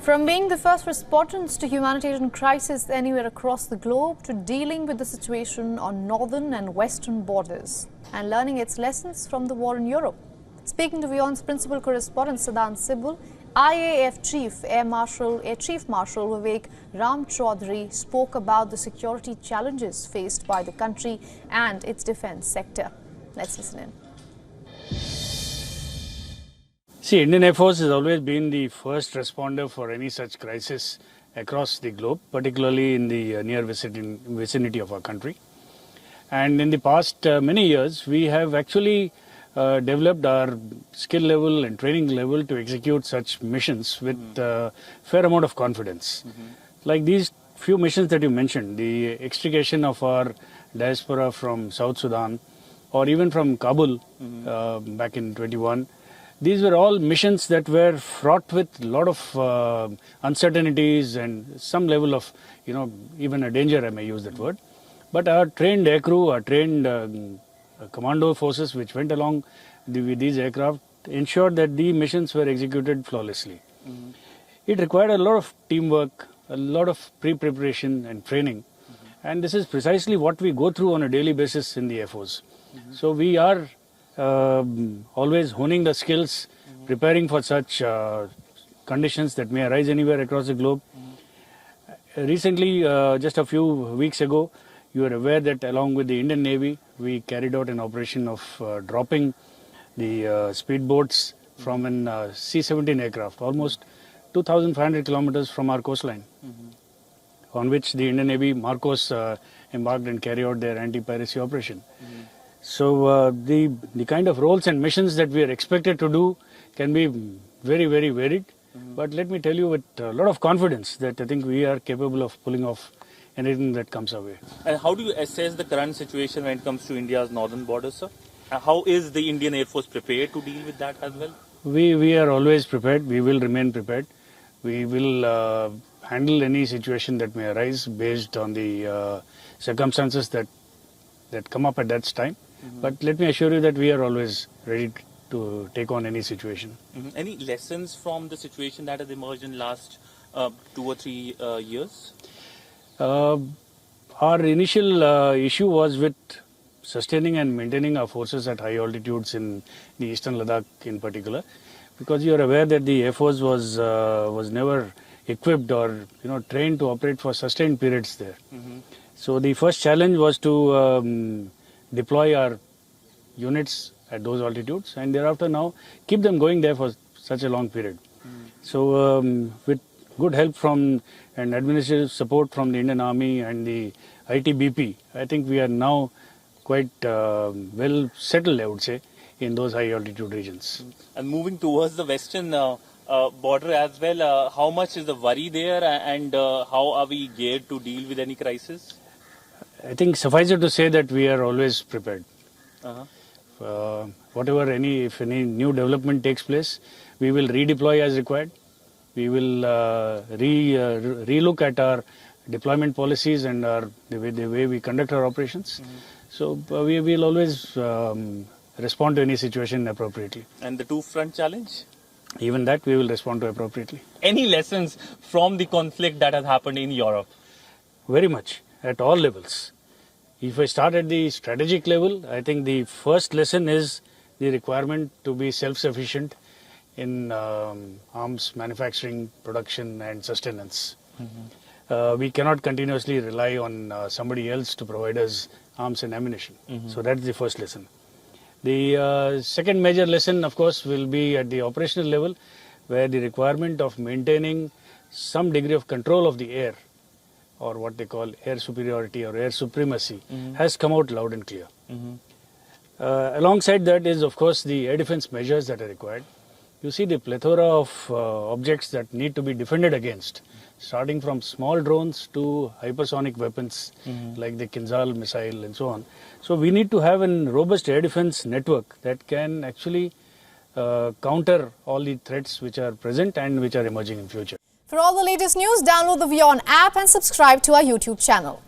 From being the first respondents to humanitarian crisis anywhere across the globe to dealing with the situation on northern and western borders and learning its lessons from the war in Europe. Speaking to WION's principal correspondent Sidhant Sibal, IAF Air Chief Marshal Vivek Chaudhari spoke about the security challenges faced by the country and its defence sector. Let's listen in. See, Indian Air Force has always been the first responder for any such crisis across the globe, particularly in the near vicinity of our country. And in the past many years, we have actually developed our skill level and training level to execute such missions with a fair amount of confidence. Like these few missions that you mentioned, the extrication of our diaspora from South Sudan or even from Kabul back in 21. These were all missions that were fraught with a lot of uncertainties and some level of, even a danger, I may use that word. But our trained aircrew, our trained commando forces which went along with these aircraft ensured that the missions were executed flawlessly. It required a lot of teamwork, a lot of pre-preparation and training. And this is precisely what we go through on a daily basis in the Air Force. So we are always honing the skills, preparing for such conditions that may arise anywhere across the globe. Recently, just a few weeks ago, you are aware that along with the Indian Navy, we carried out an operation of dropping the speedboats from an C-17 aircraft, almost 2,500 kilometers from our coastline, on which the Indian Navy Marcos embarked and carried out their anti-piracy operation. So the kind of roles and missions that we are expected to do can be very, very varied. But let me tell you with a lot of confidence that I think we are capable of pulling off anything that comes our way. And how do you assess the current situation when it comes to India's northern borders, sir? How is the Indian Air Force prepared to deal with that as well? We are always prepared. We will remain prepared. We will handle any situation that may arise based on the circumstances that come up at that time. But let me assure you that we are always ready to take on any situation. Any lessons from the situation that has emerged in the last 2 or 3 years? Our initial issue was with sustaining and maintaining our forces at high altitudes in the eastern Ladakh in particular, because you are aware that the Air Force was never equipped or trained to operate for sustained periods there. So the first challenge was to deploy our units at those altitudes and thereafter now keep them going there for such a long period. So with good help from and administrative support from the Indian Army and the ITBP, I think we are now quite well settled, I would say, in those high altitude regions. And moving towards the western border as well, how much is the worry there and how are we geared to deal with any crisis? I think suffice it to say that we are always prepared. If any new development takes place, we will redeploy as required. We will relook at our deployment policies and the way we conduct our operations. So we will always respond to any situation appropriately. And the two-front challenge? Even that we will respond to appropriately. Any lessons from the conflict that has happened in Europe? Very much, at all levels. If I start at the strategic level, I think the first lesson is the requirement to be self-sufficient in arms manufacturing, production and sustenance. We cannot continuously rely on somebody else to provide us arms and ammunition. So that's the first lesson. The second major lesson, of course, will be at the operational level, where the requirement of maintaining some degree of control of the air, or what they call air superiority or air supremacy, has come out loud and clear. Alongside that is, of course, the air defense measures that are required. You see the plethora of objects that need to be defended against, starting from small drones to hypersonic weapons like the Kinzhal missile and so on. So we need to have a robust air defense network that can actually counter all the threats which are present and which are emerging in future. For all the latest news, download the WION app and subscribe to our YouTube channel.